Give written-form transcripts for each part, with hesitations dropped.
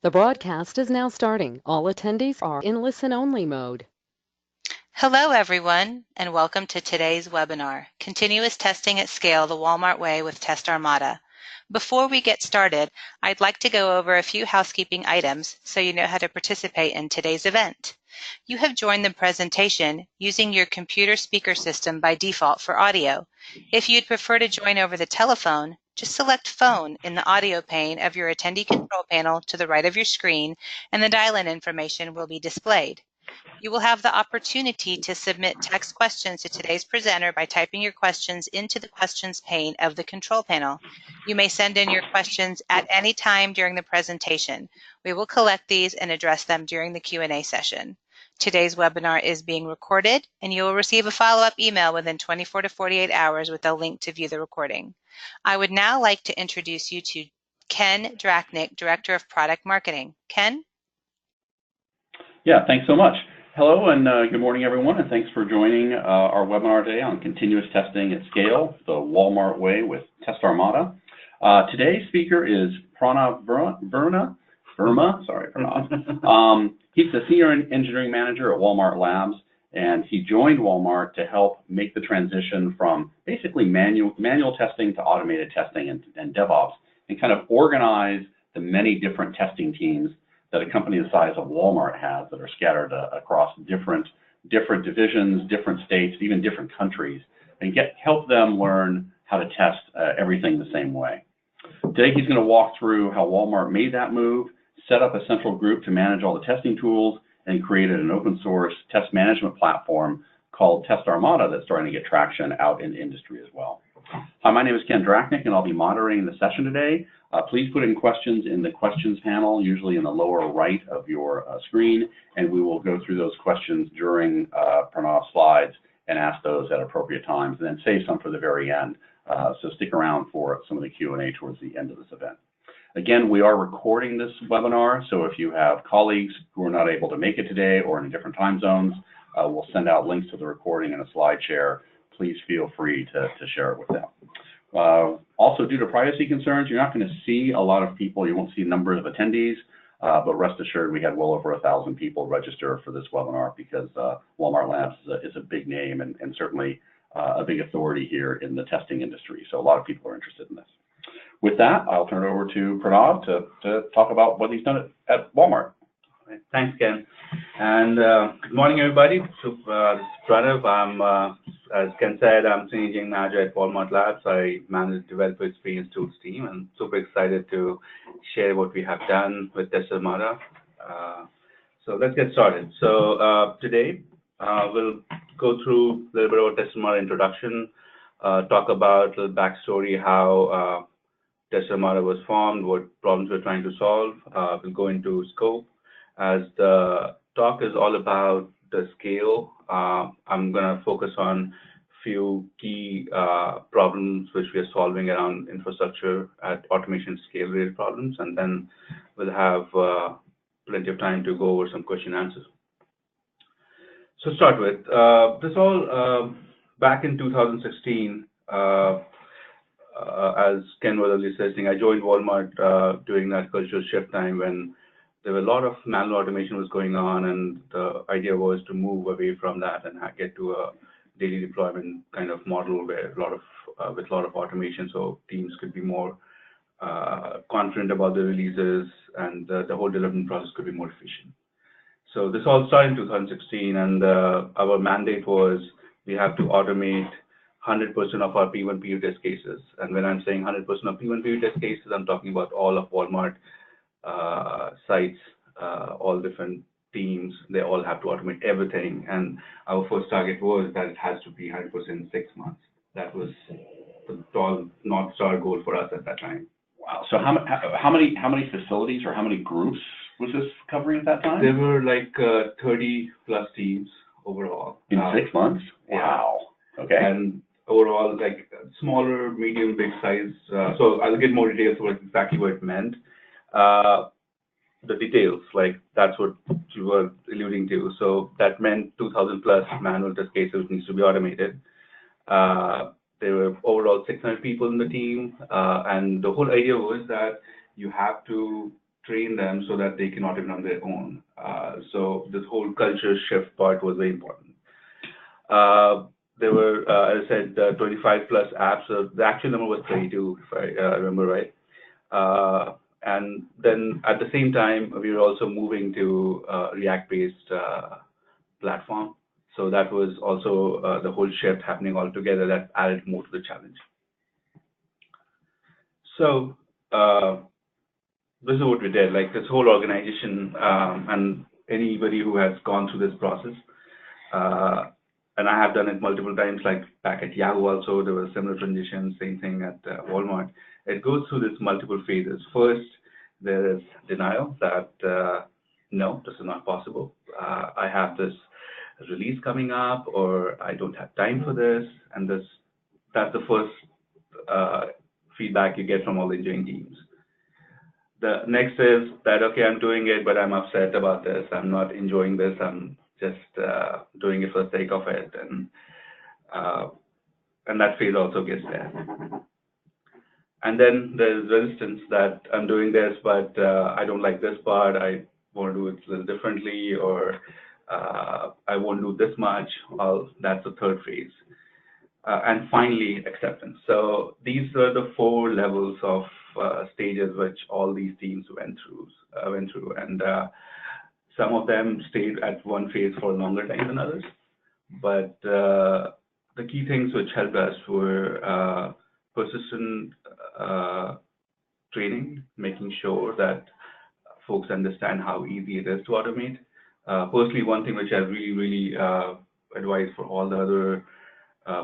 The broadcast is now starting. All attendees are in listen-only mode. Hello, everyone, and welcome to today's webinar, Continuous Testing at Scale the Walmart Way with Test Armada. Before we get started, I'd like to go over a few housekeeping items so you know how to participate in today's event. You have joined the presentation using your computer speaker system by default for audio. If you'd prefer to join over the telephone, just select Phone in the audio pane of your attendee control panel to the right of your screen, and the dial-in information will be displayed. You will have the opportunity to submit text questions to today's presenter by typing your questions into the questions pane of the control panel. You may send in your questions at any time during the presentation. We will collect these and address them during the Q&A session. Today's webinar is being recorded, and you will receive a follow-up email within 24 to 48 hours with a link to view the recording. I would now like to introduce you to Ken Drachnik, Director of Product Marketing. Ken? Yeah, thanks so much. Hello and good morning, everyone, and thanks for joining our webinar today on continuous testing at scale, the Walmart way with Test Armada. Today's speaker is Pranav Verma. Sorry, Pranav. He's the Senior Engineering Manager at Walmart Labs, and he joined Walmart to help make the transition from basically manual testing to automated testing and DevOps, and kind of organize the many different testing teams that a company the size of Walmart has that are scattered across different divisions, different states, even different countries, and help them learn how to test everything the same way. Today he's going to walk through how Walmart made that move, set up a central group to manage all the testing tools, and created an open source test management platform called Test Armada that's starting to get traction out in the industry as well. Hi, my name is Ken Drachnik, and I'll be moderating the session today. Please put in questions in the questions panel, usually in the lower right of your screen, and we will go through those questions during Pranav's slides and ask those at appropriate times, and then save some for the very end. So stick around for some of the Q&A towards the end of this event. Again, we are recording this webinar, so if you have colleagues who are not able to make it today or in different time zones, we'll send out links to the recording in a slide share. Please feel free to share it with them. Also, due to privacy concerns, you're not going to see a lot of people. You won't see numbers of attendees, but rest assured we had well over 1,000 people register for this webinar because Walmart Labs is a big name and certainly a big authority here in the testing industry. So a lot of people are interested in this. With that, I'll turn it over to Pranav to talk about what he's done at Walmart. Thanks, Ken. And good morning, everybody. So, this is Pranav. As Ken said, I'm Senior Engineering Manager at Walmart Labs. I manage Developer Experience Tools team, and super excited to share what we have done with Test Armada. So let's get started. So today, we'll go through a little bit of Test Armada introduction, talk about a little backstory, how Test Armada was formed, what problems we're trying to solve. We'll go into scope. As the talk is all about the scale, I'm going to focus on a few key problems which we are solving around infrastructure at automation scale related problems, and then we'll have plenty of time to go over some question and answers. So start with, this all back in 2016, as Ken was earlier saying, I joined Walmart during that cultural shift time when there were a lot of manual automation was going on, and the idea was to move away from that and get to a daily deployment kind of model where with a lot of automation, so teams could be more confident about the releases, and the whole development process could be more efficient. So this all started in 2016, and our mandate was we have to automate 100% of our P1, P2 test cases. And when I'm saying 100% of P1, P2 test cases, I'm talking about all of Walmart sites, all different teams. They all have to automate everything. And our first target was that it has to be 100% in 6 months. That was the tall North Star goal for us at that time. Wow. So how many facilities or how many groups was this covering at that time? There were like 30 plus teams overall. In 6 months? Wow. Okay. And overall, like smaller, medium, big size. So I'll get more details about exactly what it meant. The details, like that's what you were alluding to. So that meant 2,000 plus manual test cases needs to be automated. There were overall 600 people in the team, and the whole idea was that you have to train them so that they can automate on their own. So this whole culture shift part was very important. There were, as I said, 25 plus apps. So the actual number was 32, if I remember right. And then at the same time, we were also moving to React-based platform. So that was also the whole shift happening all together that added more to the challenge. So this is what we did, like this whole organization, and anybody who has gone through this process, and I have done it multiple times, like back at Yahoo also, there was similar transitions, same thing at Walmart. It goes through this multiple phases. First, there is denial that, no, this is not possible. I have this release coming up, or I don't have time for this, and that's the first feedback you get from all the engineering teams. The next is that, okay, I'm doing it, but I'm upset about this. I'm not enjoying this. I'm just doing it for the sake of it, and that phase also gets there. And then there's resistance that I'm doing this, but I don't like this part. I want to do it a little differently, or I won't do this much. Well, that's the third phase. And finally, acceptance. So these are the 4 levels of stages which all these teams went through, and some of them stayed at one phase for a longer time than others. But the key things which helped us were persistent training, making sure that folks understand how easy it is to automate. Personally, one thing which I really advise for all the other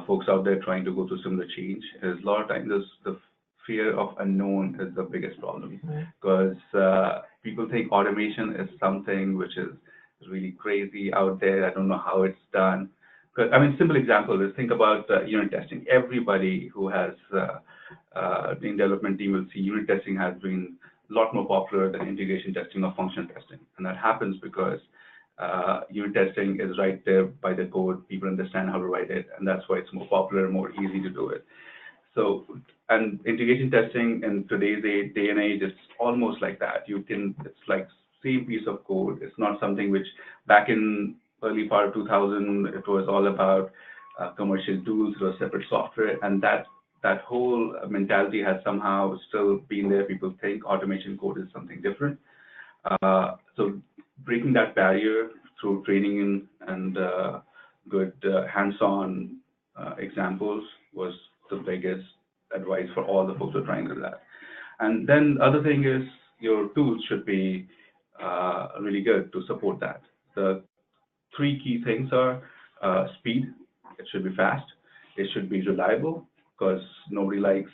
folks out there trying to go through similar change is a lot of times the fear of unknown is the biggest problem, because people think automation is something which is really crazy out there. I don't know how it's done. Because, I mean, simple example is think about unit testing. Everybody who has been development team will see unit testing has been a lot more popular than integration testing or functional testing. And that happens because unit testing is right there by the code. People understand how to write it, and that's why it's more popular and more easy to do it. So, and integration testing in today's day and age, it's almost like that. It's like same piece of code. It's not something which back in early part of 2000, it was all about commercial tools, it was separate software, and that whole mentality has somehow still been there. People think automation code is something different. So breaking that barrier through training and good hands-on examples was the biggest advice for all the folks who are trying to do that. And then the other thing is your tools should be really good to support that. The 3 key things are speed, it should be fast, it should be reliable, because nobody likes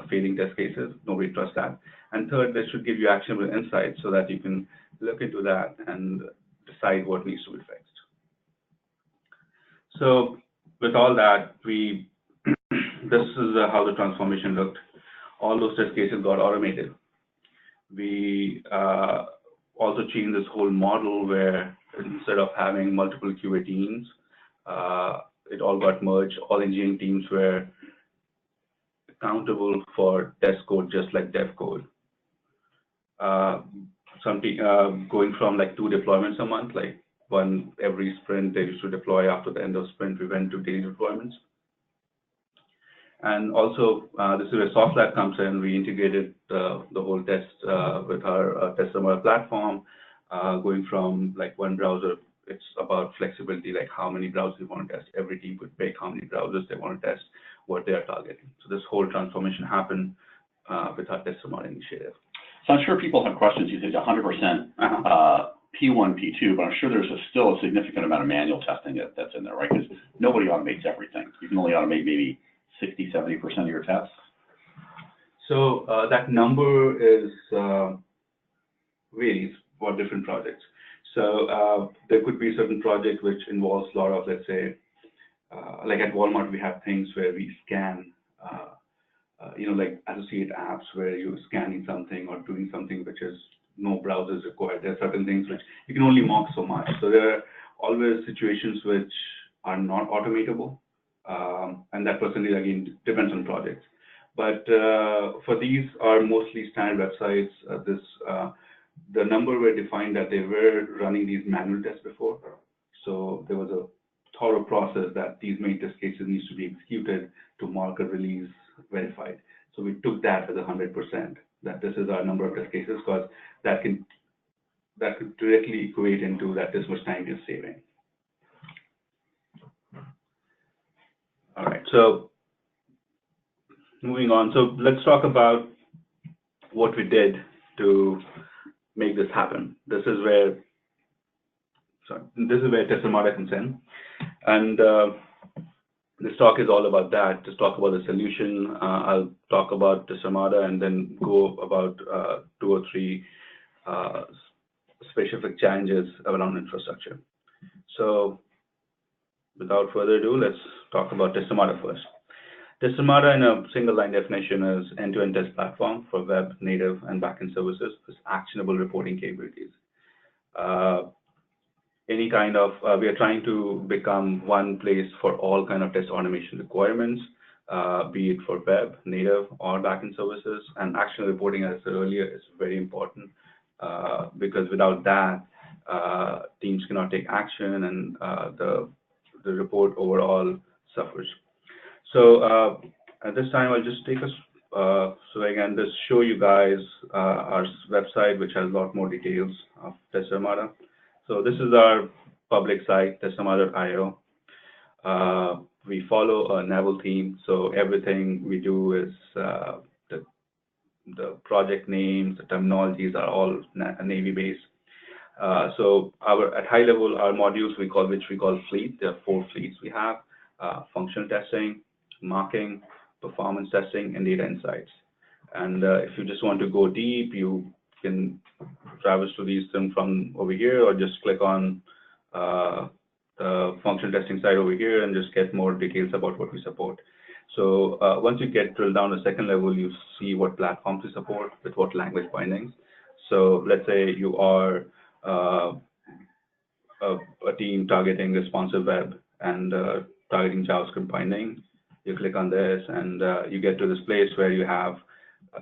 failing test cases, nobody trusts that. And third, it should give you actionable insights so that you can look into that and decide what needs to be fixed. So with all that, this is how the transformation looked. All those test cases got automated. We also changed this whole model where instead of having multiple QA teams, it all got merged. All engineering teams were accountable for test code just like dev code. Going from like 2 deployments a month, like one every sprint they used to deploy. After the end of sprint, we went to daily deployments. And also, this is where SoftLab comes in. We integrated the whole test with our test Armada platform, going from like one browser. It's about flexibility, like how many browsers you want to test. Every team could pick how many browsers they want to test, what they are targeting. So this whole transformation happened with our test Armada initiative. So I'm sure people have questions. You said 100% P1, P2, but I'm sure there's still a significant amount of manual testing that's in there, right? Because nobody automates everything. You can only automate maybe 60, 70% of your tests. So that number is varies for different projects. So there could be a certain project which involves a lot of, let's say, like at Walmart, we have things where we scan, like associate apps where you're scanning something or doing something which is no browsers required. There are certain things which you can only mock so much. So there are always situations which are not automatable, and that percentage again depends on projects. But for these are mostly standard websites. the number were defined that they were running these manual tests before. So there was a thorough process that these main test cases needs to be executed to mark a release verified. So we took that as 100%, that this is our number of test cases, because that could directly equate into that this much time is saving. All right, so moving on. So let's talk about what we did to make this happen. This is where Test Armada comes in, and this talk is all about that. Just talk about the solution. I'll talk about Test Armada and then go about 2 or 3 specific challenges around infrastructure. So without further ado, let's talk about Test Armada first. Test Armada, in a single line definition, is end-to-end test platform for web, native, and backend services with actionable reporting capabilities. We are trying to become one place for all kind of test automation requirements, be it for web, native, or backend services. And action reporting, as I said earlier, is very important because without that, teams cannot take action, and the report overall suffers. So at this time, I'll just take us. So again, just show you guys our website, which has a lot more details of Test Armada. So this is our public site, testarmada.io. We follow a Naval theme, so everything we do is the project names, the terminologies are all Navy-based. So at high level, our modules which we call fleet. There are 4 fleets we have: functional testing, marking, performance testing, and data insights. And if you just want to go deep, you can traverse to these from over here, or just click on the functional testing side over here and just get more details about what we support. So once you get drilled down to second level, you see what platforms we support with what language bindings. So let's say you are a team targeting responsive web and targeting JavaScript binding. You click on this and you get to this place where you have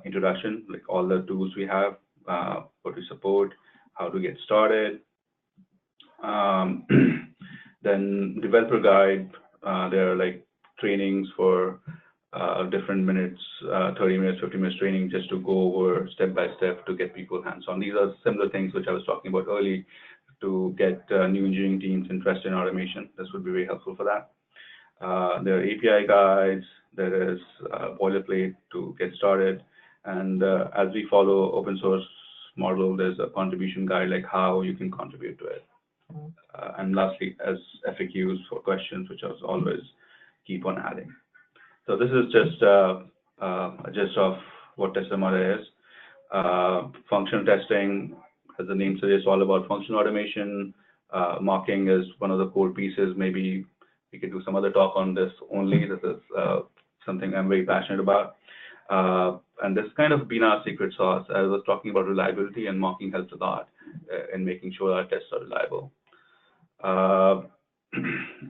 introduction, like all the tools we have, what we support, how to get started. Then developer guide, there are like trainings for different minutes, 30 minutes, 50 minutes training, just to go over step by step to get people hands-on. These are similar things which I was talking about earlier to get new engineering teams interested in automation. This would be very helpful for that. There are API guides, there is boilerplate to get started, and as we follow open source model, there's a contribution guide, like how you can contribute to it. And lastly, as FAQs for questions, which I always keep on adding. So this is just a gist of what Test Armada is. Functional testing, as the name suggests, all about functional automation. Mocking is one of the core pieces. Maybe we could do some other talk on this only. This is something I'm very passionate about. And this kind of been our secret sauce. I was talking about reliability, and mocking helps a lot in making sure our tests are reliable.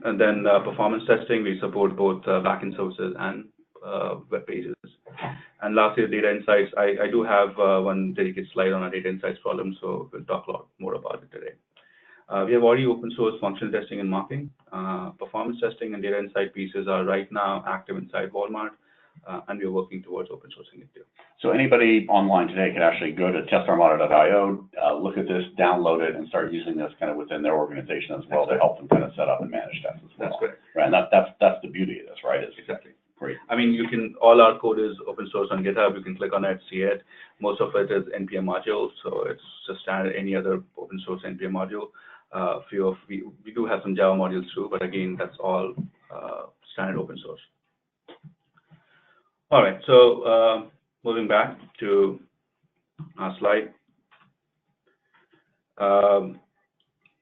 And then performance testing, we support both backend services and web pages. And lastly, data insights. I do have one dedicated slide on our data insights problem, so we'll talk a lot more about it today. We have already open source functional testing and mocking. Performance testing and data insight pieces are right now active inside Walmart, and we're working towards open sourcing it too. So anybody online today can actually go to testarmada.io, look at this, download it, and start using this kind of within their organization as well to help them kind of set up and manage tests as well. That's great. Right, and that's the beauty of this, right? Exactly. Great. I mean, all our code is open source on GitHub. You can click on it, see it. Most of it is NPM modules, so it's just standard any other open source NPM module. We do have some Java modules too, but again, that's all standard open source. All right, so moving back to our slide.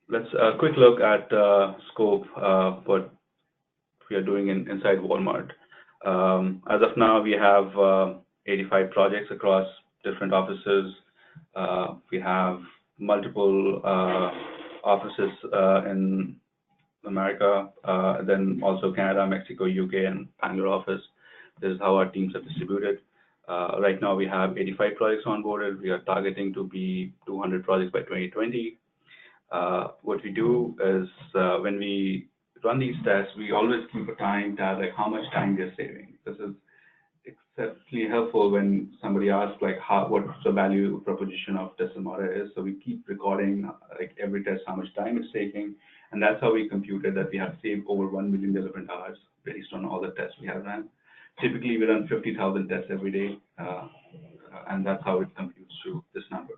Let's quick look at scope, what we are doing inside Walmart. As of now, we have 85 projects across different offices. We have multiple offices in America, then also Canada, Mexico, UK, and Bangalore office. This is how our teams are distributed. Right now, we have 85 projects onboarded. We are targeting to be 200 projects by 2020. What we do is when we run these tests, we always keep a time tab, like how much time we are saving. This is exceptionally helpful when somebody asks like what's the value proposition of test Armada is. So we keep recording like every test, how much time it's taking, and that's how we computed that we have saved over 1 million development hours based on all the tests we have run. Typically, we run 50,000 tests every day, and that's how it computes to this number.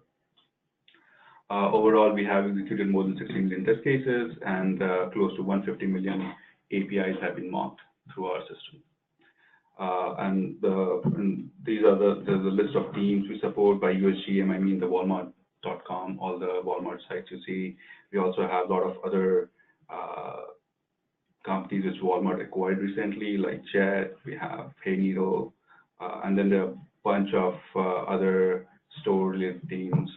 Overall, we have executed more than 16 million test cases, and close to 150 million APIs have been mocked through our system. And these are the list of teams we support by USGM. I mean the Walmart.com, all the Walmart sites you see. We also have a lot of other companies which Walmart acquired recently, like Jet. We have Hayneedle, and then there are a bunch of other store-related teams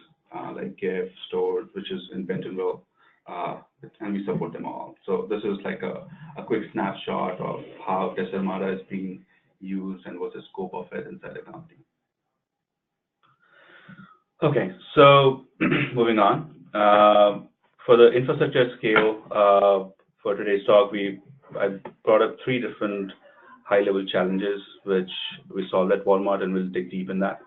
like GIF Store, which is in Bentonville, and we support them all. So this is like a quick snapshot of how Test Armada is being used and what's the scope of it inside the company. Okay, so moving on. For the infrastructure scale, for today's talk, I brought up 3 different high-level challenges which we solved at Walmart, and we'll dig deep in that.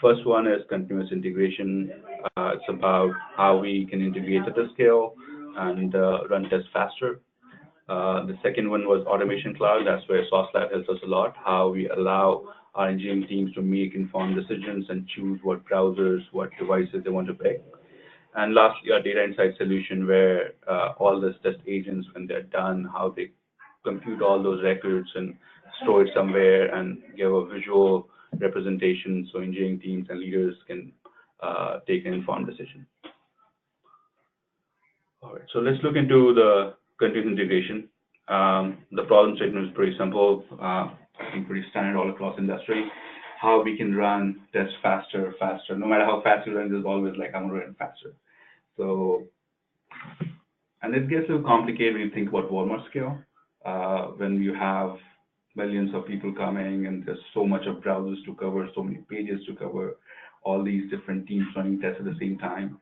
First one is continuous integration. It's about how we can integrate at the scale and run tests faster. The second one was automation cloud. That's where Sauce Lab helps us a lot, how we allow our engineering teams to make informed decisions and choose what browsers, what devices they want to pick. And lastly, our data insight solution, where all these test agents, when they're done, how they compute all those records and store it somewhere and give a visual representation so engineering teams and leaders can take an informed decision. All right, so let's look into the continuous integration. The problem statement is pretty simple, I think pretty standard all across industry. How we can run tests faster. No matter how fast you run, there's always like, I'm gonna run faster. So, and it gets a little complicated when you think about Walmart scale. When you have millions of people coming and there's so much of browsers to cover, so many pages to cover, all these different teams running tests at the same time,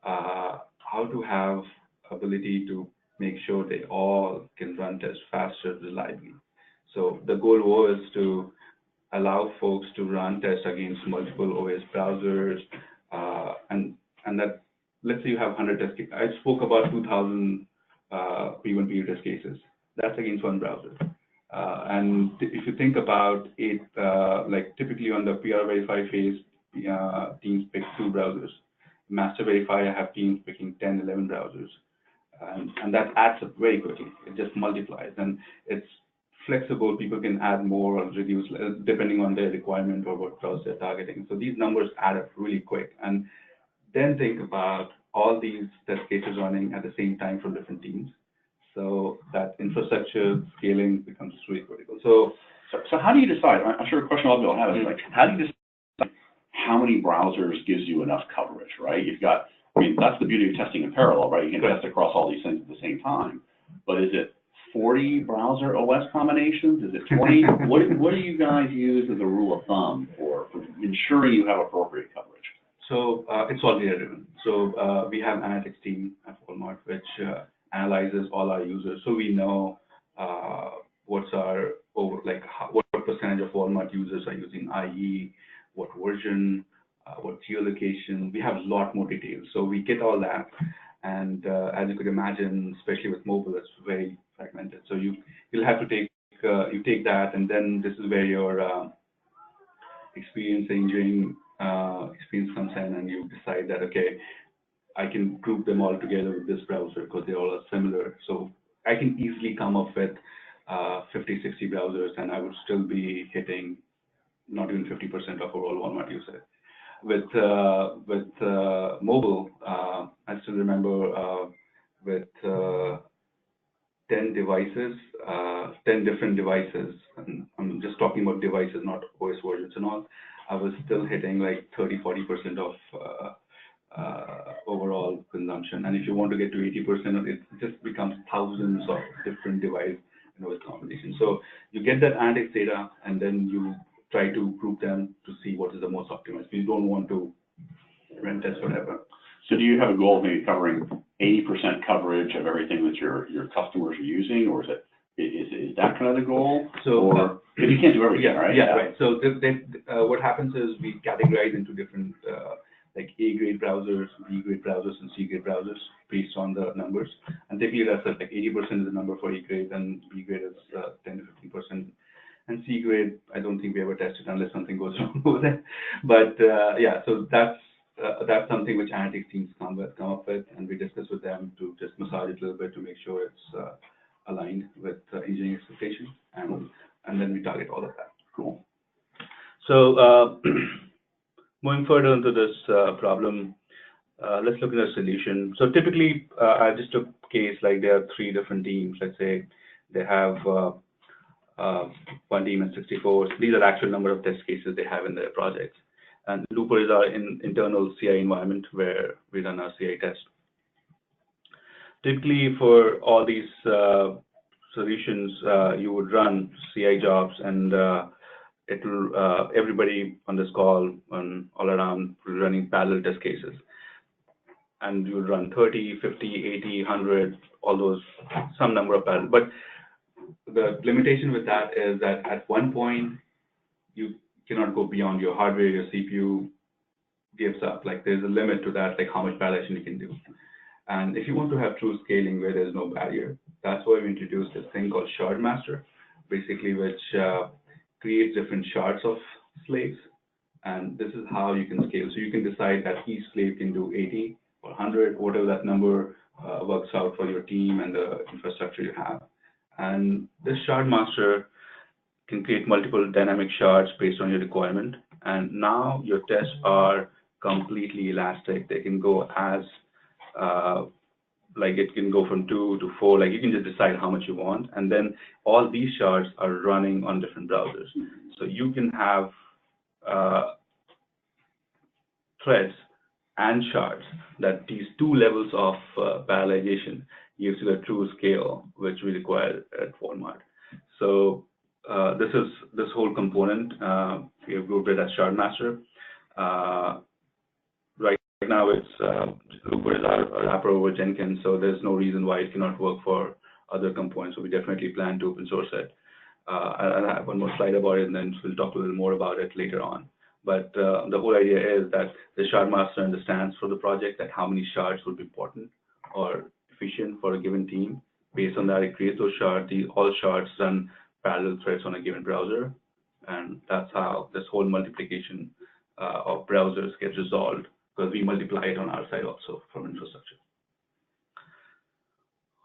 how to have ability to make sure they all can run tests faster, reliably. So the goal was to allow folks to run tests against multiple OS browsers, and that, let's say you have 100 test cases. I spoke about 2,000 P1 PU test cases. That's against one browser. And if you think about it, like typically on the PR verify phase, teams pick 2 browsers. Master verify, I have teams picking 10, 11 browsers. And that adds up very quickly. It just multiplies. And it's flexible. People can add more or reduce depending on their requirement or what browser they're targeting. So these numbers add up really quick. And then think about all these test cases running at the same time from different teams. So that infrastructure scaling becomes really critical. So how do you decide? I'm sure a question a lot of people have is like, how do you decide how many browsers gives you enough coverage, right? You've got, I mean, that's the beauty of testing in parallel, right? You can test across all these things at the same time. But is it 40 browser OS combinations? Is it 20? What do you guys use as a rule of thumb for ensuring you have appropriate coverage? So it's all data driven. So we have an analytics team at Walmart which analyzes all our users, so we know what's our what percentage of Walmart users are using IE, what version, what geolocation. We have a lot more details, so we get all that. And as you could imagine, especially with mobile, it's very fragmented. So you'll have to take you take that, and then this is where your experience engineering experience comes in, and you decide that, okay, I can group them all together with this browser because they all are similar. So I can easily come up with 50, 60 browsers, and I would still be hitting not even 50% of overall Walmart usage. With mobile, I still remember with 10 devices, 10 different devices, and I'm just talking about devices, not OS versions and all, I was still hitting like 30, 40% of overall consumption. And if you want to get to 80%, it just becomes thousands of different device and OS combinations. So you get that analytics data, and then you try to group them to see what is the most optimized. We don't want to run test whatever. So do you have a goal of maybe covering 80% coverage of everything that your customers are using, or is that kind of the goal? So because you can't do everything, right? Yeah, right. So what happens is we categorize into different like A-grade browsers, B-grade browsers, and C-grade browsers based on the numbers. And typically that's like 80% is the number for A-grade, and B-grade is 10 to 15%. And C-grade, I don't think we ever tested unless something goes wrong with it. But yeah, so that's something which analytics teams come up with, and we discuss with them to just massage it a little bit to make sure it's aligned with engineering expectations, and then we target all of that. Cool. So moving further into this problem, let's look at a solution. So typically, I just took a case like there are 3 different teams. Let's say they have one team at 64. These are actual number of test cases they have in their projects. And Looper is our internal CI environment where we run our CI test. Typically, for all these solutions, you would run CI jobs, and it will everybody on this call and all around running parallel test cases. And you would run 30, 50, 80, 100, all those, some number of parallel. But the limitation with that is that at one point, you cannot go beyond your hardware, your CPU gives up. Like there's a limit to that, like how much parallelization you can do. And if you want to have true scaling where there's no barrier, that's why we introduced this thing called shard master, basically which creates different shards of slaves. And this is how you can scale. So you can decide that each slave can do 80 or 100, whatever that number works out for your team and the infrastructure you have. And this shard master can create multiple dynamic shards based on your requirement. And now your tests are completely elastic. They can go as, like it can go from 2 to 4, like you can just decide how much you want. And then all these shards are running on different browsers. So you can have threads and shards that these 2 levels of parallelization gives you the true scale, which we require at Walmart. So this whole component, we have grouped it as shard master. Right now, it's Looper is our wrapper over Jenkins, so there's no reason why it cannot work for other components. So we definitely plan to open source it. I'll have one more slide about it, and then we'll talk a little more about it later on. But the whole idea is that the shard master understands for the project that how many shards would be important or efficient for a given team. Based on that, it creates those shards. All shards run parallel threads on a given browser, and that's how this whole multiplication of browsers gets resolved, because we multiply it on our side also from infrastructure.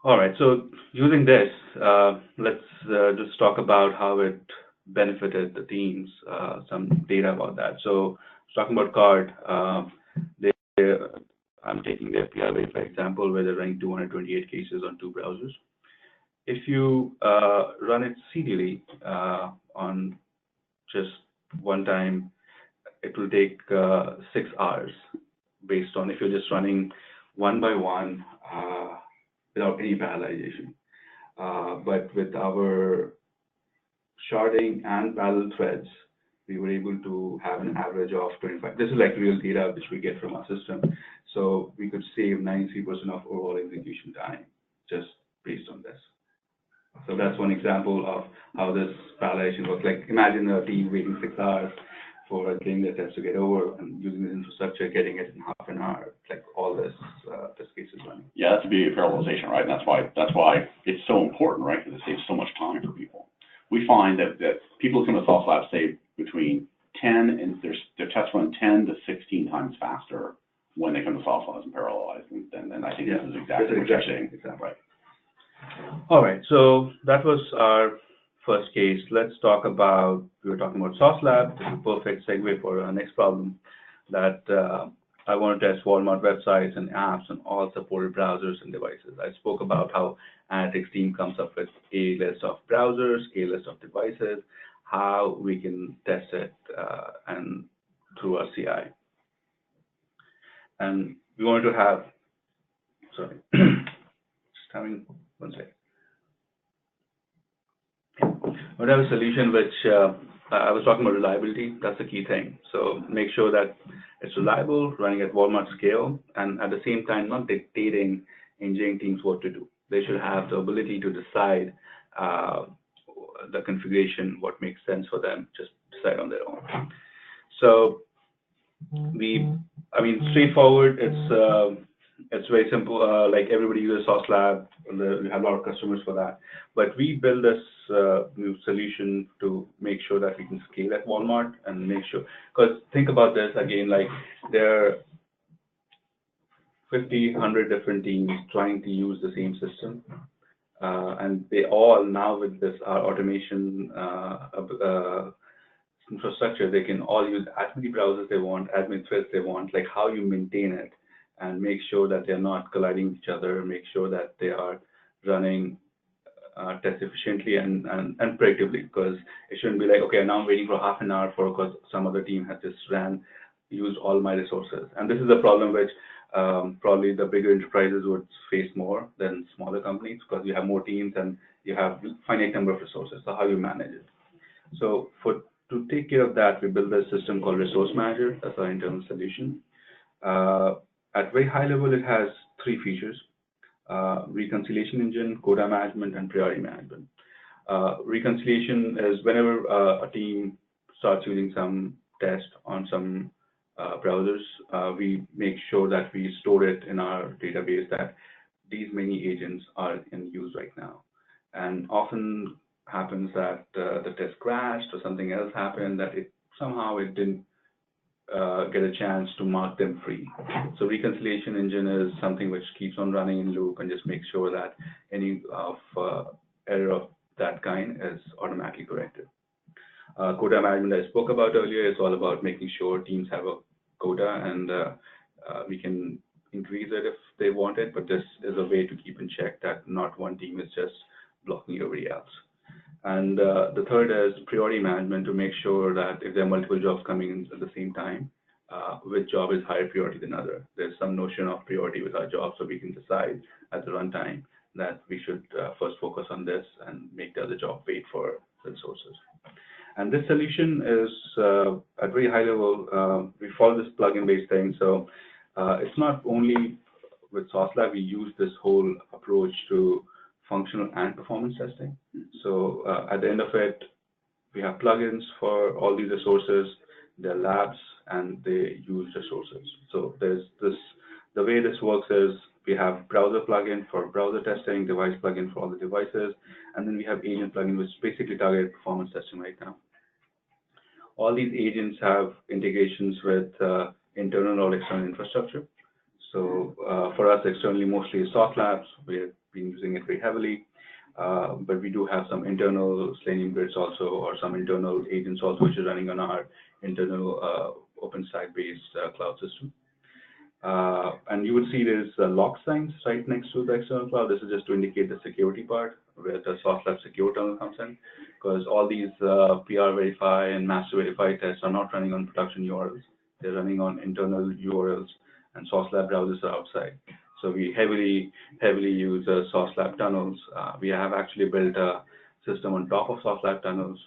All right, so using this, let's just talk about how it benefited the teams, some data about that. So talking about CARD, I'm taking their PR for example, where they're running 228 cases on 2 browsers. If you run it serially on just one time, it will take 6 hours based on if you're just running one by one without any parallelization. But with our sharding and parallel threads, we were able to have an average of 25. This is like real data which we get from our system. So we could save 93% of overall execution time just based on this. So that's one example of how this parallelization works. Like imagine a team waiting 6 hours for getting their test to get over, and using this infrastructure, getting it in half an hour, like all this test cases running. Yeah, that's the beauty of parallelization, right? And that's why it's so important, right? Because it saves so much time for people. We find that people who come to Sauce Lab save between 10 and their tests run 10 to 16 times faster when they come to Sauce Labs and parallelize. And I think this is exactly what you're saying. Right. All right, so that was our first case. Let's talk about, we were talking about Sauce Lab. This is a perfect segue for our next problem, that I want to test Walmart websites and apps on all supported browsers and devices. I spoke about how analytics team comes up with a list of browsers, a list of devices, how we can test it and through our CI. And we wanted to have, sorry, just having one second. We have a solution which I was talking about reliability. That's the key thing. So make sure that it's reliable, running at Walmart scale, and at the same time, not dictating engineering teams what to do. They should have the ability to decide the configuration, what makes sense for them, just decide on their own. So straightforward. It's very simple. Like everybody uses Sauce Lab. We have a lot of customers for that. But we build this new solution to make sure that we can scale at Walmart and make sure. Because think about this again, like there are 50, 100 different teams trying to use the same system. And they all now with this automation infrastructure, they can all use as many browsers they want, as many threads they want, like how you maintain it and make sure that they're not colliding with each other, make sure that they are running tests efficiently and predictably, because it shouldn't be like, okay, now I'm waiting for half an hour because some other team has just used all my resources. And this is a problem which probably the bigger enterprises would face more than smaller companies, because you have more teams and you have finite number of resources. So how you manage it? So to take care of that, we built a system called Resource Manager. That's our internal solution. At very high level, it has 3 features: reconciliation engine, quota management, and priority management. Reconciliation is whenever a team starts using some test on some browsers, we make sure that we store it in our database that these many agents are in use right now. And often happens that the test crashed or something else happened, that it didn't get a chance to mark them free. So reconciliation engine is something which keeps on running in loop and just makes sure that any error of that kind is automatically corrected. Quota management I spoke about earlier is all about making sure teams have a quota, and we can increase it if they want it, but this is a way to keep in check that not one team is just blocking everybody else. And the third is priority management, to make sure that if there are multiple jobs coming in at the same time, which job is higher priority than other. There's some notion of priority with our job, so we can decide at the runtime that we should first focus on this and make the other job wait for the resources. And this solution is at very high level. We follow this plugin-based thing. So it's not only with Sauce Lab, we use this whole approach to functional and performance testing. So at the end of it, we have plugins for all these resources, they're labs, and they use resources. So there's this, the way this works is we have browser plugin for browser testing, device plugin for all the devices, and then we have agent plugin, which basically target performance testing right now. All these agents have integrations with internal or external infrastructure. So for us, externally, mostly Sauce Labs. We've been using it very heavily, but we do have some internal Selenium grids also, or some internal agents also, which is running on our internal OpenStack-based cloud system. And you would see there's lock signs right next to the external cloud. This is just to indicate the security part, where the Sauce Lab secure tunnel comes in, because all these PR verify and master verify tests are not running on production URLs. They're running on internal URLs, and Sauce Lab browsers are outside. So we heavily use Sauce Lab tunnels. We have actually built a system on top of Sauce Lab tunnels.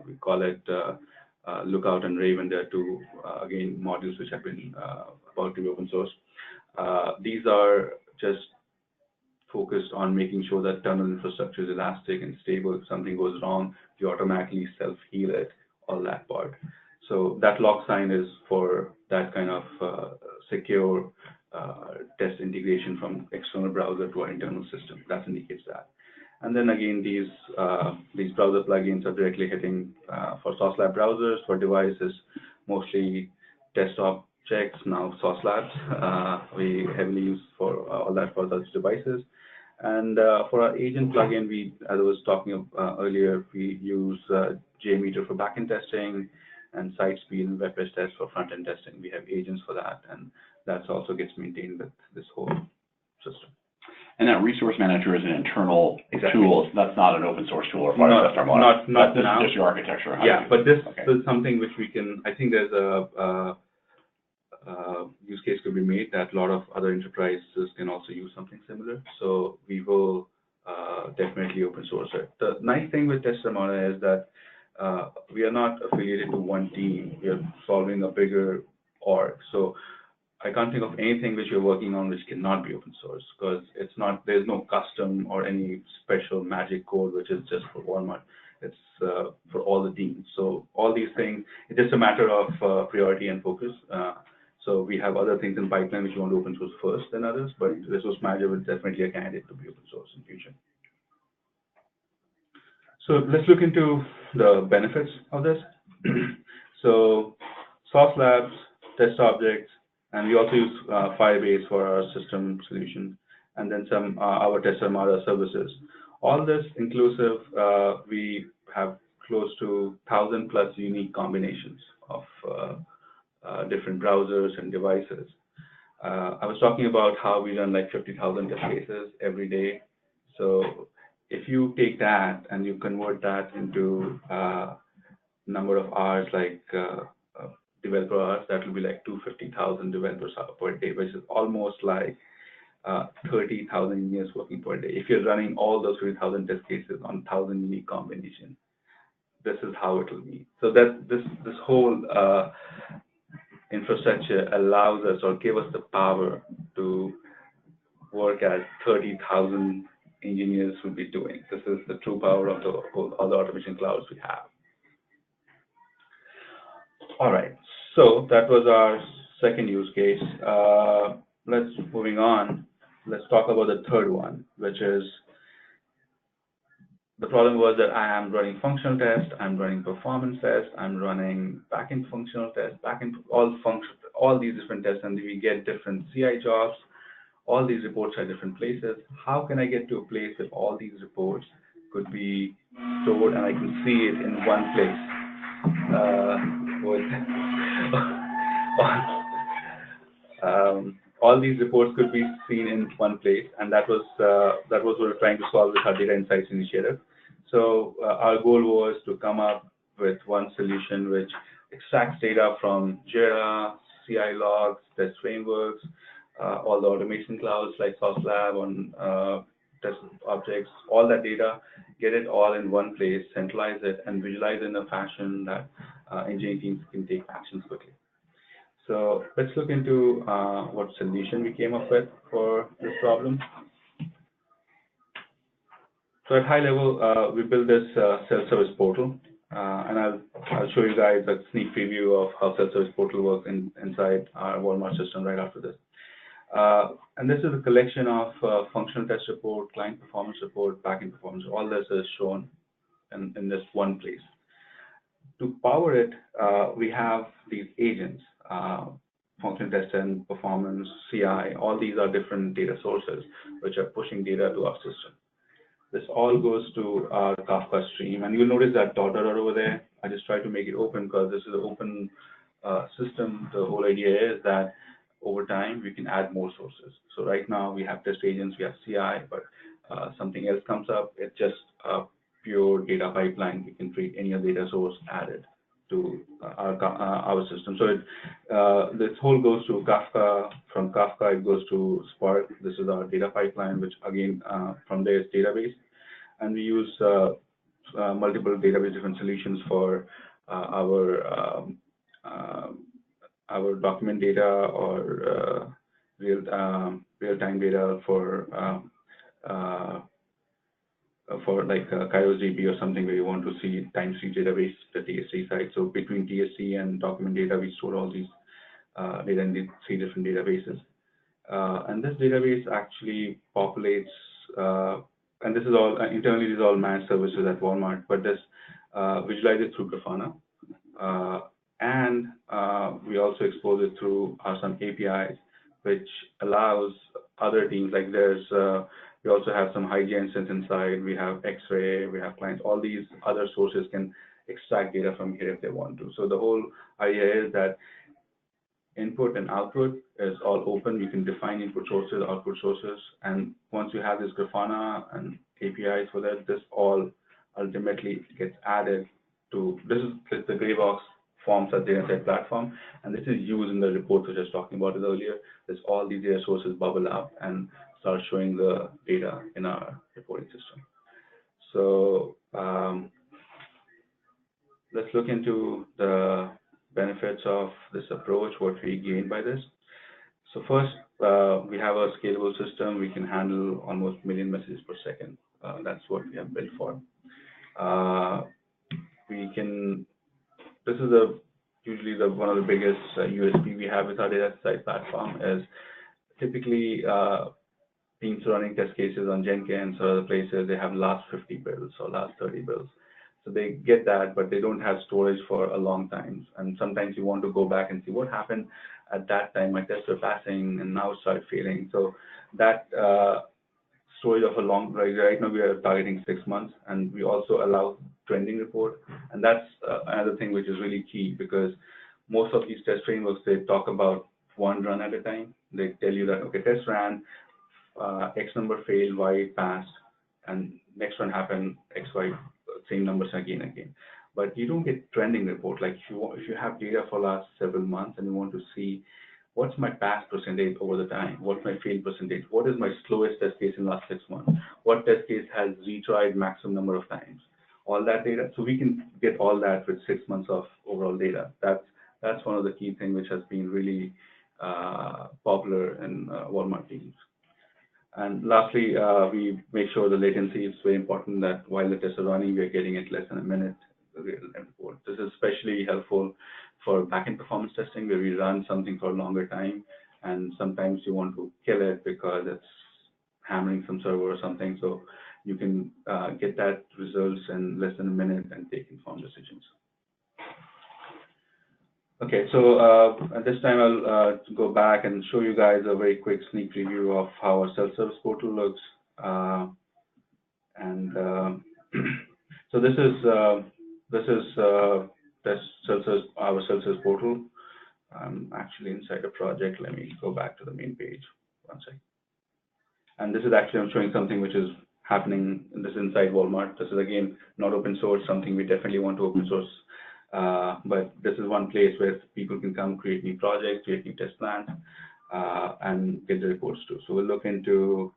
We call it Lookout and Raven. There are 2, again, modules which have been about to be open source. These are just focused on making sure that tunnel infrastructure is elastic and stable. If something goes wrong, you automatically self-heal it, all that part. So that lock sign is for that kind of secure test integration from external browser to our internal system. That indicates that. And then again, these browser plugins are directly hitting for Sauce Lab browsers. For devices, mostly desktop checks, now Sauce Labs. We heavily use for all that for such devices. And for our agent plugin, as I was talking earlier, we use JMeter for backend testing and site speed and web page test for front-end testing. We have agents for that, and that also gets maintained with this whole system. And that resource manager is an internal tool. That's not an open source tool or part of Not this now. Is just your architecture. Yeah, but this is something which we can. I think there's a use case could be made that a lot of other enterprises can also use something similar. So we will definitely open source it. The nice thing with Armada is that we are not affiliated to one team. We are solving a bigger org. So I can't think of anything which you're working on which cannot be open source, because it's not, there's no custom or any special magic code which is just for Walmart. It's for all the teams. So all these things, it's just a matter of priority and focus. So we have other things in pipeline which we want to open source first than others, but Resource Manager is definitely a candidate to be open source in future. So let's look into the benefits of this. So Source Labs, test objects, and we also use Firebase for our system solution, and then some our Test Armada services. All this inclusive, we have close to 1,000+ unique combinations of different browsers and devices. I was talking about how we run like 50,000 test cases every day. So if you take that and you convert that into number of hours, like developer hours, that will be like 250,000 developers per day, which is almost like 30,000 engineers working per day. If you're running all those 30,000 test cases on 1,000 unique combinations, this is how it will be. So that this whole infrastructure allows us or give us the power to work as 30,000 engineers will be doing. This is the true power of the other automation clouds we have. All right, so that was our second use case. Let's moving on. Let's talk about the third one, which is the problem was that I am running functional tests, I'm running performance tests, I'm running backend functional tests, backend all these different tests, and we get different CI jobs. All these reports are different places. How can I get to a place where all these reports could be stored and I can see it in one place? All these reports could be seen in one place, and that was what we're trying to solve with our data insights initiative. So our goal was to come up with one solution which extracts data from Jira, CI logs, test frameworks, all the automation clouds like Source Lab on test objects, all that data, get it all in one place, centralize it, and visualize it in a fashion that engineering teams can take actions quickly. So let's look into what solution we came up with for this problem. So at high level, we built this SelfService Portal, and I'll show you guys a sneak preview of how SelfService Portal works inside our Walmart system right after this. And this is a collection of functional test report, client performance report, backend performance. All this is shown in this one place. To power it, we have these agents, functional test and performance, CI. All these are different data sources which are pushing data to our system. This all goes to our Kafka stream, and you'll notice that dot over there. I just try to make it open because this is an open system. The whole idea is that over time we can add more sources. So right now we have test agents, we have CI, but something else comes up, it's just a pure data pipeline. We can create any other data source added to our system. So this whole goes to Kafka. From Kafka, it goes to Spark. This is our data pipeline, which again, from there is database. And we use multiple database different solutions for our document data or real-time data for like Kairos DB or something where you want to see time series database, the TSC side. So between TSC and document data, we store all these data in the 3 different databases. And this database actually populates, and this is all internally, these are all managed services at Walmart, but this visualizes through Grafana. And we also expose it through some APIs, which allows other teams, like we also have some hygiene instance inside, we have X-ray, we have clients, all these other sources can extract data from here if they want to. So the whole idea is that input and output is all open. You can define input sources, output sources, and once you have this Grafana and APIs for that, this all ultimately gets added to, this is the gray box forms at the inside platform, and this is used in the report which I was talking about it earlier. There's all these data sources bubble up and start showing the data in our reporting system. So let's look into the benefits of this approach, what we gain by this. So first, we have a scalable system. We can handle almost 1 million messages per second. That's what we have built for. We can. This is usually one of the biggest USP we have with our data side platform is typically teams running test cases on Jenkins or other places. They have last 50 builds or last 30 builds. So they get that, but they don't have storage for a long time. And sometimes you want to go back and see what happened at that time. My tests were passing and now start failing. So that storage of a long, right now we are targeting 6 months, and we also allow trending report. And that's another thing which is really key, because most of these test frameworks, they talk about one run at a time. They tell you that, okay, test ran, X number failed, Y it passed, and next one happened, X, Y, same numbers again. But you don't get trending report. Like if you have data for last several months and you want to see what's my pass percentage over the time, what's my fail percentage, what is my slowest test case in last 6 months, what test case has retried maximum number of times, all that data. So we can get all that with 6 months of overall data. That's one of the key things which has been really popular in Walmart teams. And lastly, we make sure the latency is very important, that while the tests are running, we are getting it less than a minute. This is especially helpful for backend performance testing, where we run something for a longer time, and sometimes you want to kill it because it's hammering some server or something. So you can get that results in less than a minute and take informed decisions. Okay, so at this time I'll go back and show you guys a very quick sneak preview of how our self-service portal looks. So this is our self-service portal. I'm actually inside a project. Let me go back to the main page. One second. And this is actually, I'm showing something which is happening in this inside Walmart. This is again not open source, something we definitely want to open source. But this is one place where people can come create new projects, create new test plans, and get the reports too. So we'll look into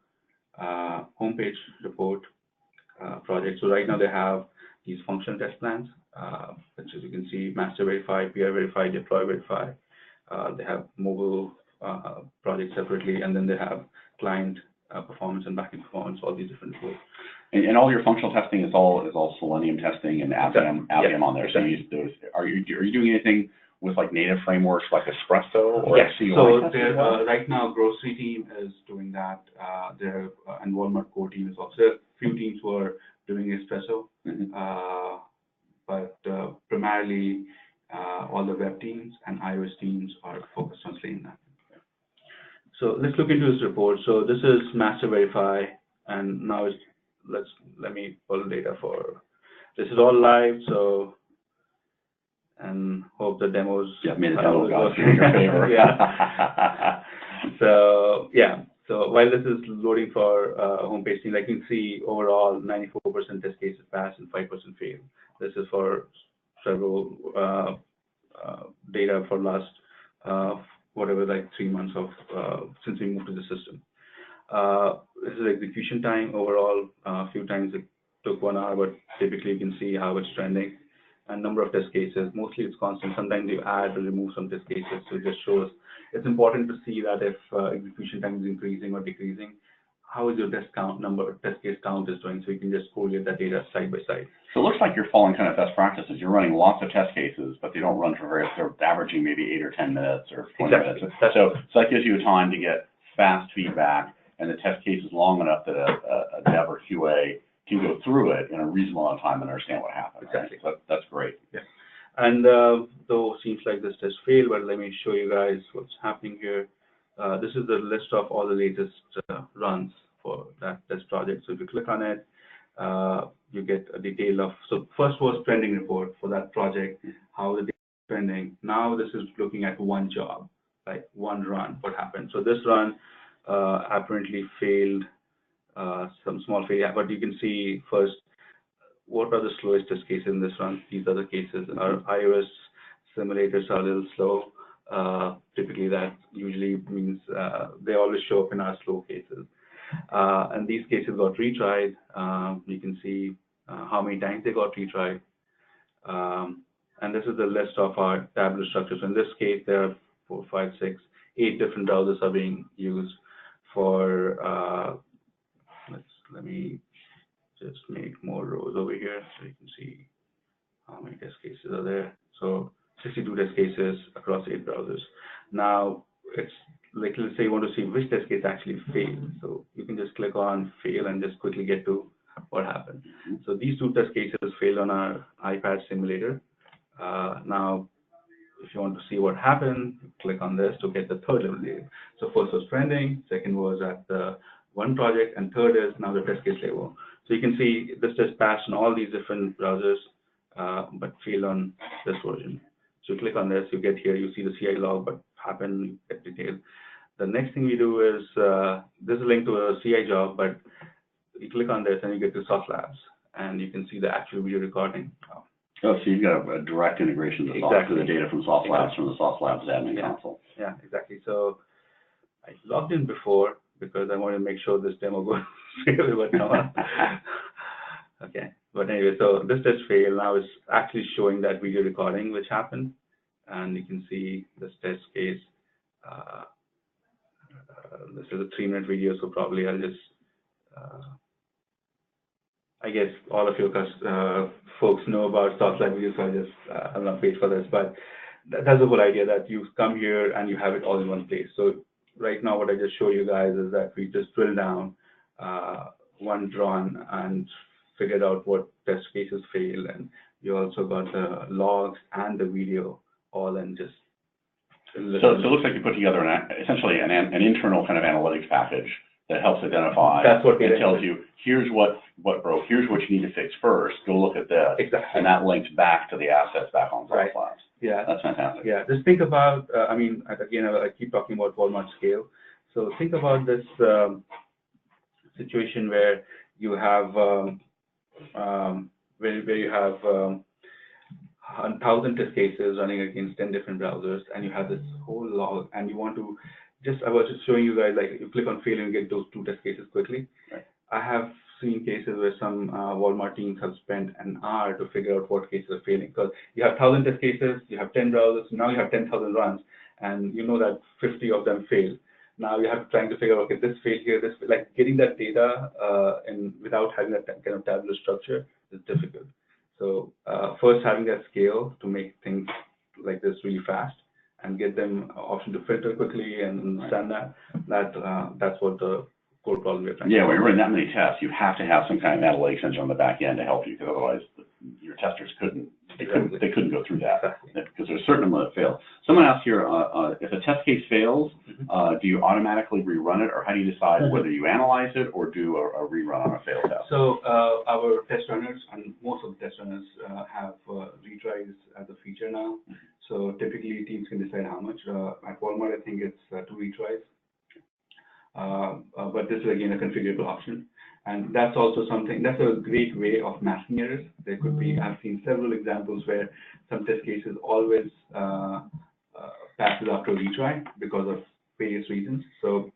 homepage report project. So right now they have these functional test plans, which as you can see, master verify, peer verify, deploy verify. They have mobile projects separately, and then they have client performance and backend performance, all these different reports. And all your functional testing is all Selenium testing and Appium on there. So you use those. Are you doing anything with like native frameworks like Espresso or yes. CUI? So right now, grocery team is doing that. And Walmart core team is also. There are a few teams who are doing Espresso, but primarily all the web teams and iOS teams are focused on Selenium. So let's look into this report. So this is master verify, and now let me pull data for. This is all live, so and hope the demos. Yeah, made the demo goes in your favor. Yeah. So while this is loading for homepage team, like you can see overall 94% test cases pass and 5% fail. This is for several data for last whatever, like 3 months of since we moved to the system. This is execution time overall. A few times it took 1 hour, but typically you can see how it's trending. And number of test cases, mostly it's constant. Sometimes you add or remove some test cases, so it just shows. It's important to see that if execution time is increasing or decreasing, how is your test case count is doing, so you can just correlate that data side by side. So it looks like you're following kind of best practices. You're running lots of test cases, but they don't run for they're averaging maybe 8 or 10 minutes or 20 minutes. So that gives you time to get fast feedback, and the test case is long enough that a dev or QA can go through it in a reasonable amount of time and understand what happened. Exactly. Right? So that's great. Yeah. And though it seems like this test failed, but let me show you guys what's happening here. This is the list of all the latest runs for that test project. So if you click on it, you get a detail of, so first was trending report for that project, how the data is trending. Now this is looking at one job, like one run, what happened. So this run apparently failed, some small failure, but you can see first, what are the slowest test cases in this run? These are the cases. Our iOS simulators are a little slow. Typically that usually means they always show up in our slow cases. And these cases got retried. You can see how many times they got retried. And this is the list of our tabular structures. In this case, there are 4, 5, 6, 8 different browsers are being used for, let me just make more rows over here so you can see how many test cases are there. So 62 test cases across 8 browsers. Now, it's like, let's say you want to see which test case actually failed. So you can just click on fail and just quickly get to what happened. So these 2 test cases failed on our iPad simulator. Now, if you want to see what happened, click on this to get the third level data. So first was trending, second was at the one project, and third is now the test case level. So you can see this just passed on all these different browsers, but failed on this version. So you click on this, you get here, you see the CI log, what happened, you get detail. The next thing we do is, this is a link to a CI job, but you click on this and you get to Soft Labs, and you can see the actual video recording. Oh, so you've got a direct integration to the data from Soft Labs from the Soft Labs admin console. Yeah, exactly. So I logged in before because I wanted to make sure this demo goes really well. Okay, but anyway, so this test failed. Now it's actually showing that video recording which happened, and you can see this test case. This is a 3-minute video, so probably I'll just. I guess all of you folks know about Soft Lab videos, so I'll not wait for this, but that's the whole idea, that you come here and you have it all in one place. So right now, what I just show you guys is that we just drill down one run and figured out what test cases fail, and you also got the logs and the video all in just. So it looks like you put together essentially an internal kind of analytics package that helps identify. That's what it tells you. Here's what broke. Here's what you need to fix first. Go look at this. Exactly. And that links back to the assets back on Soft Labs. Yeah. That's fantastic. Yeah. Just think about. I mean, again, I keep talking about Walmart scale. So think about this situation where you have where you have 1,000 test cases running against 10 different browsers, and you have this whole log, and you want to I was just showing you guys, like, you click on fail and get those 2 test cases quickly. Right. I have seen cases where some Walmart teams have spent an hour to figure out what cases are failing, because you have 1,000 test cases, you have 10 browsers, now you have 10,000 runs, and you know that 50 of them fail. Now you have to try to figure out, okay, this failed here, this, like, getting that data and without having that kind of tabular structure is difficult. So first, having that scale to make things like this really fast, and get them option to filter quickly and understand that's what the core problem we're trying to do. Yeah, when you're running that many tests, you have to have some kind of analytics engine on the back end to help you, because otherwise your testers couldn't go through that, because there's a certain number that fail. Someone asked here, if a test case fails, do you automatically rerun it, or how do you decide whether you analyze it or do a rerun on a fail test? So our test runners, and most of the test runners have retries as a feature now. So typically teams can decide how much. At Walmart, I think it's 2 retries. But this is again a configurable option. And that's also something, that's a great way of masking errors. There could be, I've seen several examples where some test cases always passes after a retry because of various reasons. So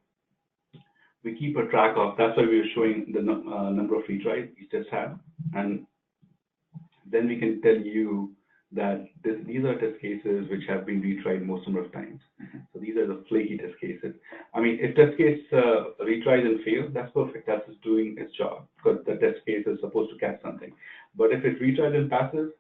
we keep a track of, that's why we're showing the number of retries each test have. And then we can tell you that these are test cases which have been retried most number of times. So these are the flaky test cases. I mean, if test case retries and fails, that's perfect. That's just doing its job, because the test case is supposed to catch something. But if it retries and passes,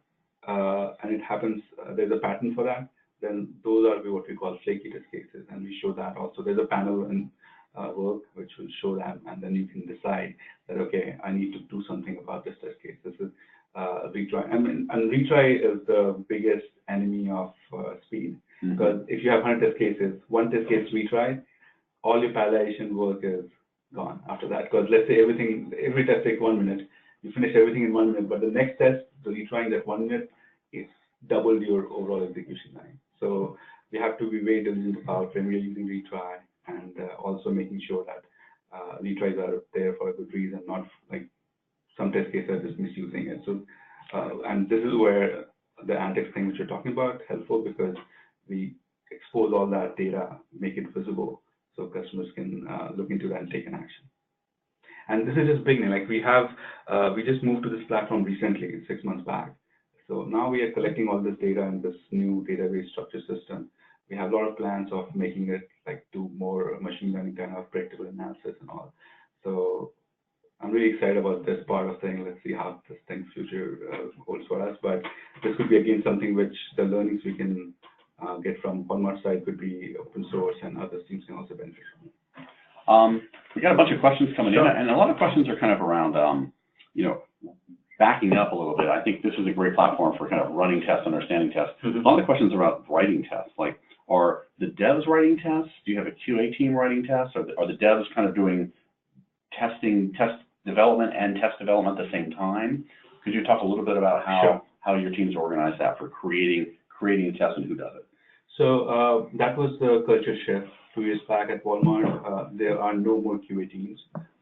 and it happens, there's a pattern for that, then those are what we call flaky test cases, and we show that also. There's a panel in work which will show that, and then you can decide that, okay, I need to do something about this test case. This is retry. And retry is the biggest enemy of speed, because if you have 100 test cases, one test case retried, all your parallelization work is gone after that. Because let's say every test takes 1 minute, you finish everything in 1 minute, but the next test, the retrying that 1 minute, is doubled your overall execution time. So we have to be very diligent about when we're using retry, and also making sure that retries are there for a good reason, not like some test cases are just misusing it. So, and this is where the analytics thing which you're talking about helpful, because we expose all that data, make it visible, so customers can look into that and take an action. And this is just beginning. Like we just moved to this platform recently, 6 months back. So now we are collecting all this data in this new database structure system. We have a lot of plans of making it like do more machine learning kind of predictable analysis and all. So I'm really excited about this part of thing. Let's see how this thing's future holds for us. But this could be again something which the learnings we can get from Walmart side could be open source, and other teams can also benefit from it. We got a bunch of questions coming in, and a lot of questions are kind of around, you know, backing up a little bit. I think this is a great platform for kind of running tests, understanding tests. A lot of questions about writing tests, like, are the devs writing tests? Do you have a QA team writing tests? Are the devs kind of doing testing, test development and test development at the same time? Could you talk a little bit about how your teams organize that for creating a test and who does it? So that was the culture shift 2 years back at Walmart. There are no more QA teams.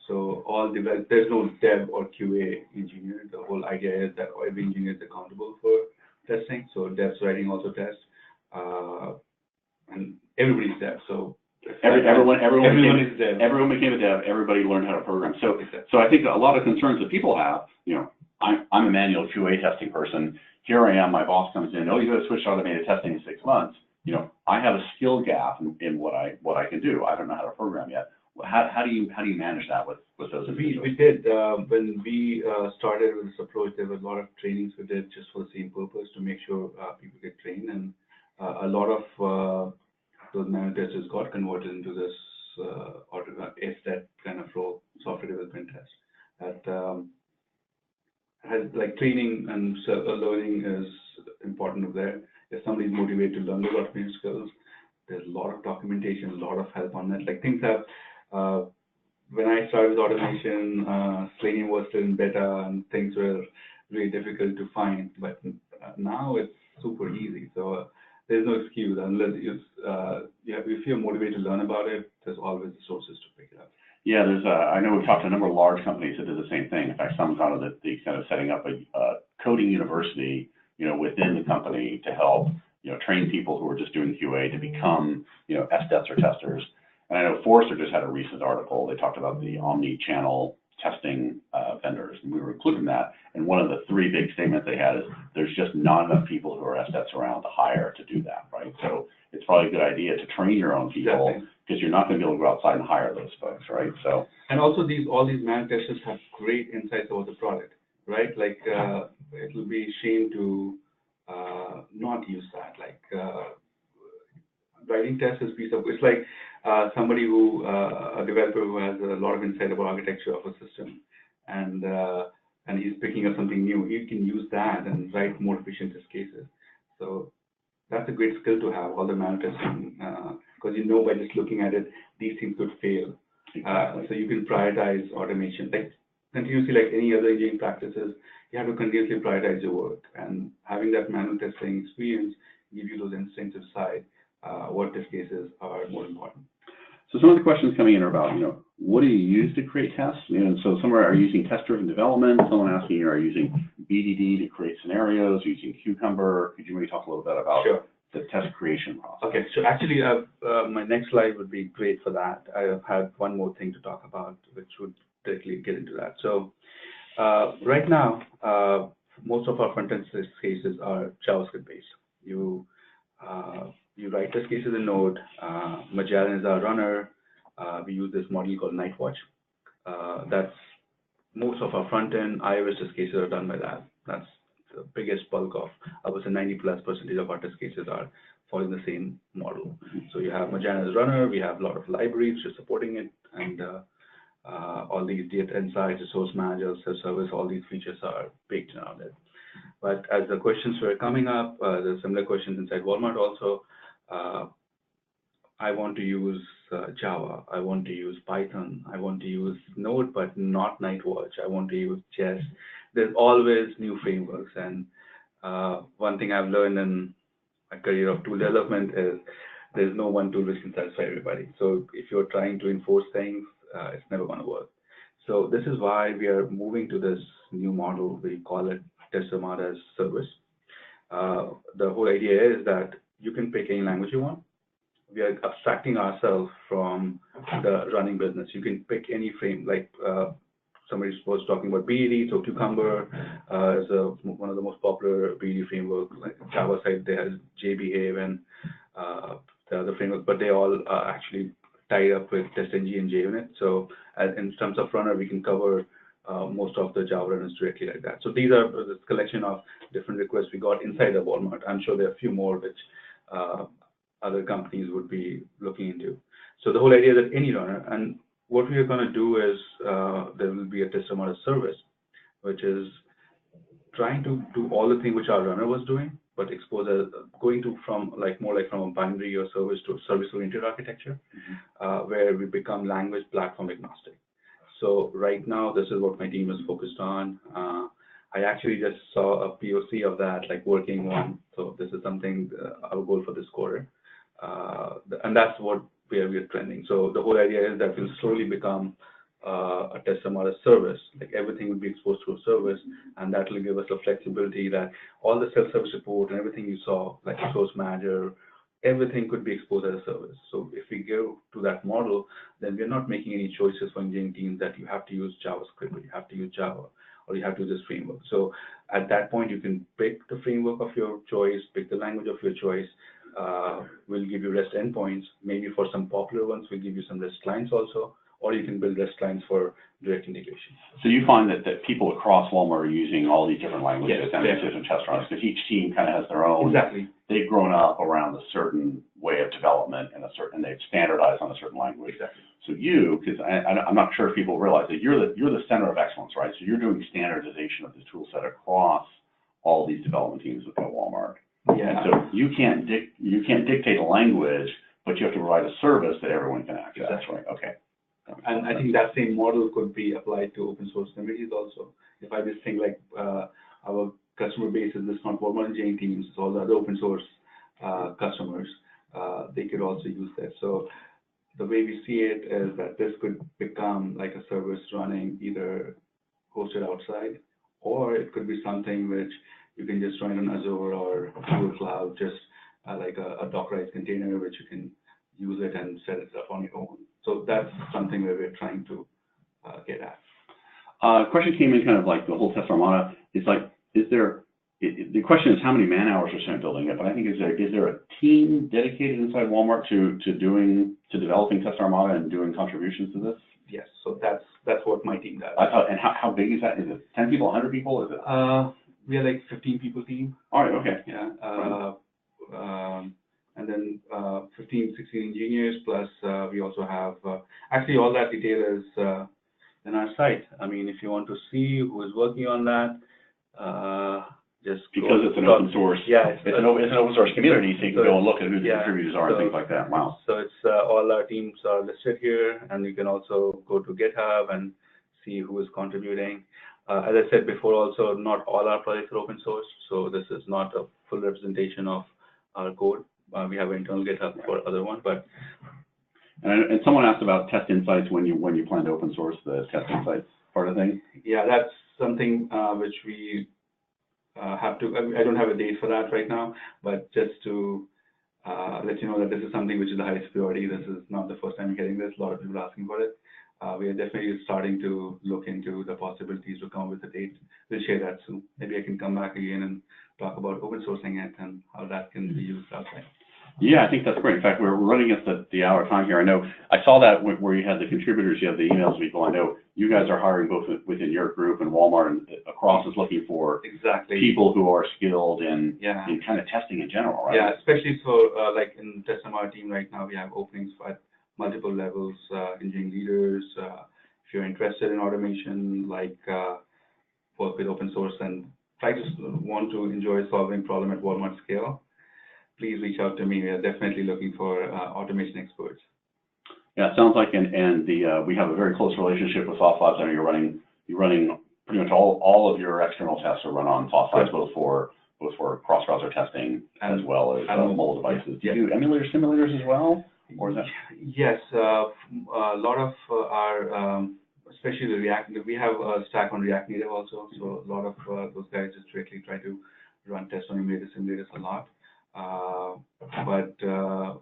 So there's no dev or QA engineer. The whole idea is that every engineer is accountable for testing. So devs writing also tests, and everybody's dev. So everyone is dev. Everyone became a dev. Everybody learned how to program. So I think a lot of concerns that people have, you know, I'm a manual QA testing person. Here I am. My boss comes in. Oh, you got to switch to automated testing in 6 months. You know, I have a skill gap in what I can do. I don't know how to program yet. How do you manage that with those individuals? We did when we started with this approach. There were a lot of trainings we did just for the same purpose, to make sure people get trained, and a lot of those manual testers got converted into this SDET kind of role, software development test. That has like training and learning is important there. If somebody's motivated to learn those automation skills, there's a lot of documentation, a lot of help on that. Like things have, when I started with automation, Selenium was still in beta and things were really difficult to find, but now it's super easy. So there's no excuse unless if you're motivated to learn about it, there's always the sources to pick it up. Yeah, I know we've talked to a number of large companies that do the same thing. In fact, some thought of the extent of setting up a coding university, you know, within the company to help, you know, train people who are just doing QA to become, you know, SDETs or testers. And I know Forrester just had a recent article. They talked about the omni-channel testing vendors, and we were including that. And one of the three big statements they had is there's just not enough people who are SDETs around to hire to do that, right? So it's probably a good idea to train your own people, because you're not going to be able to go outside and hire those folks, right? So, and also all these man testers have great insights about the product, right? Like it will be a shame to not use that. Like writing tests is piece of, it's like somebody who a developer who has a lot of insight about architecture of a system, and he's picking up something new. You can use that and write more efficient test cases. So that's a great skill to have, all the man testing, because you know by just looking at it, these things could fail. So you can prioritize automation. Like continuously, like any other engineering practices, you have to continuously prioritize your work. And having that manual testing experience give you those instincts to decide what test cases are more important. So some of the questions coming in are about, you know, what do you use to create tests? You know, so some are using test-driven development. Someone asking, are you using BDD to create scenarios, using Cucumber? Could you maybe talk a little bit about the test creation process? Okay, so actually my next slide would be great for that. I have one more thing to talk about, which would directly get into that. So right now, most of our front-end test cases are JavaScript-based. You write test cases in Node. Magellan is our runner. We use this model called Nightwatch. That's most of our front-end iOS test cases are done by that. That's the biggest bulk of, I would say 90+% of our test cases are following the same model. So you have Magellan as runner. We have a lot of libraries just supporting it, and all these data insights, resource manager, self-service, all these features are baked around it. But as the questions were coming up, there's similar questions inside Walmart also. I want to use Java. I want to use Python. I want to use Node, but not Nightwatch. I want to use Jest. There's always new frameworks. And one thing I've learned in my career of tool development is there's no one tool which can satisfy everybody. So if you're trying to enforce things, it's never going to work. So this is why we are moving to this new model. We call it Test Armada as Service. The whole idea is that you can pick any language you want. We are abstracting ourselves from the running business. You can pick any frame, like somebody was talking about BED, so Cucumber is one of the most popular BED frameworks. Like Java side, they have JBehave and the other frameworks, but they all actually tied up with TestNG and JUnit. So in terms of runner, we can cover most of the Java runners directly like that. So these are the collection of different requests we got inside the Walmart. I'm sure there are a few more which other companies would be looking into. So the whole idea is that any runner, and what we are going to do is there will be a test Armada service, which is trying to do all the things which our runner was doing, but expose going to from more like from a binary or service to service-oriented architecture, where we become language platform agnostic. So right now, this is what my team is focused on. I actually just saw a POC of that, like working on. So this is something our goal for this quarter, and that's where we are trending. So the whole idea is that we'll slowly become a test Armada service. Like everything will be exposed to a service, and that will give us the flexibility that all the self-service support and everything you saw, like source manager, everything could be exposed as a service. So if we go to that model, then we're not making any choices for engineering teams that you have to use JavaScript or you have to use Java or you have to use this framework. So at that point, you can pick the framework of your choice, pick the language of your choice. We'll give you REST endpoints. Maybe for some popular ones, we'll give you some REST clients also, or you can build REST clients for direct integration. So you find that people across Walmart are using all these different languages Yes, and different test runners, because each team kind of has their own. Exactly. They've grown up around a certain way of development and they've standardized on a certain language. Exactly. So you, because I'm not sure if people realize that you're the center of excellence, right? So you're doing standardization of this tool set across all these development teams within Walmart. Yeah. And so you can't dictate a language, but you have to provide a service that everyone can access. That's right. Okay. And I think that same model could be applied to open source communities also. If I just think like our customer base is this not Walmart engineering teams, it's all the other open source customers, they could also use that. So the way we see it is that this could become like a service running either hosted outside, or it could be something which you can just run on Azure or Google Cloud, just like a Dockerized container, which you can use it and set it up on your own. So that's something where we're trying to get at. Question came in kind of like the whole test Armada. It's like, the question is how many man hours are spent building it, but I think is there a team dedicated inside Walmart to developing test Armada and doing contributions to this? Yes, so that's what my team does. And how big is that? Is it 10 people, 100 people? Is it? We are like 15 people team. All right, okay. Yeah. And then 15, 16 engineers, plus we also have, actually all that detail is in our site. I mean, if you want to see who is working on that, just because it's an open source. Yeah, it's an open source community, so you can go and look at who the contributors are and things like that. Wow. So it's all our teams are listed here, and you can also go to GitHub and see who is contributing. As I said before, also not all our projects are open source, so this is not a full representation of our code. We have an internal GitHub for other one, but. And someone asked about test insights when you plan to open source the test insights part of thing. Yeah, that's something which we have to. I don't have a date for that right now, but just to let you know that this is something which is the highest priority. This is not the first time you're getting this. A lot of people are asking about it. We are definitely starting to look into the possibilities to come up with a date. We'll share that soon. Maybe I can come back again and talk about open sourcing it and how that can be used outside. Yeah, I think that's great. In fact, we're running against the hour time here. I know I saw that where you had the contributors, you have the emails people. I know you guys are hiring both within your group and Walmart, and across is looking for people who are skilled in kind of testing in general, right? Yeah, especially so like in test Armada team right now, we have openings at multiple levels, engineering leaders. If you're interested in automation, like work with open source and want to enjoy solving problem at Walmart scale, please reach out to me. We are definitely looking for automation experts. Yeah, it sounds like, we have a very close relationship with Soft Labs. I know you're running pretty much all of your external tests are run on Soft Labs, both for cross-browser testing as well as mobile devices. Do you do emulators, simulators as well, or is that? Yes, a lot of our, especially the React. We have a stack on React Native also, so a lot of those guys just directly try to run tests on emulators, simulators a lot. But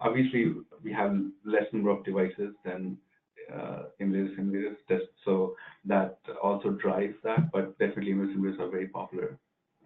obviously, we have less number of devices than emulators, simulators tests, so that also also drives that, but definitely messengers are very popular.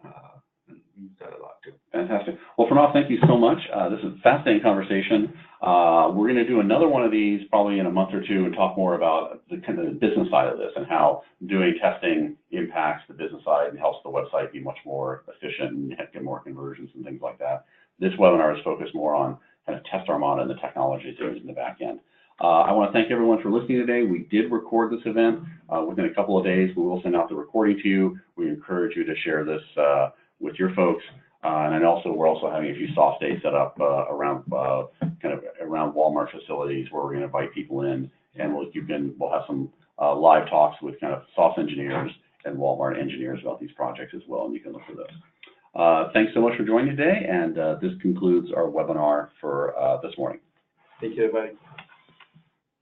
And we use that a lot too. Fantastic. Well, Pranav, thank you so much. This is a fascinating conversation. We're going to do another one of these probably in a month or two and talk more about the kind of the business side of this and how doing testing impacts the business side and helps the website be much more efficient and get more conversions and things like that. This webinar is focused more on kind of Test Armada and the technologies used in the back end. I want to thank everyone for listening today. We did record this event. Within a couple of days, we will send out the recording to you. We encourage you to share this with your folks. And also, we're also having a few soft days set up around Walmart facilities where we're going to invite people in, and we'll have some live talks with kind of soft engineers and Walmart engineers about these projects as well, and you can look for those. Thanks so much for joining today, and this concludes our webinar for this morning. Thank you, everybody.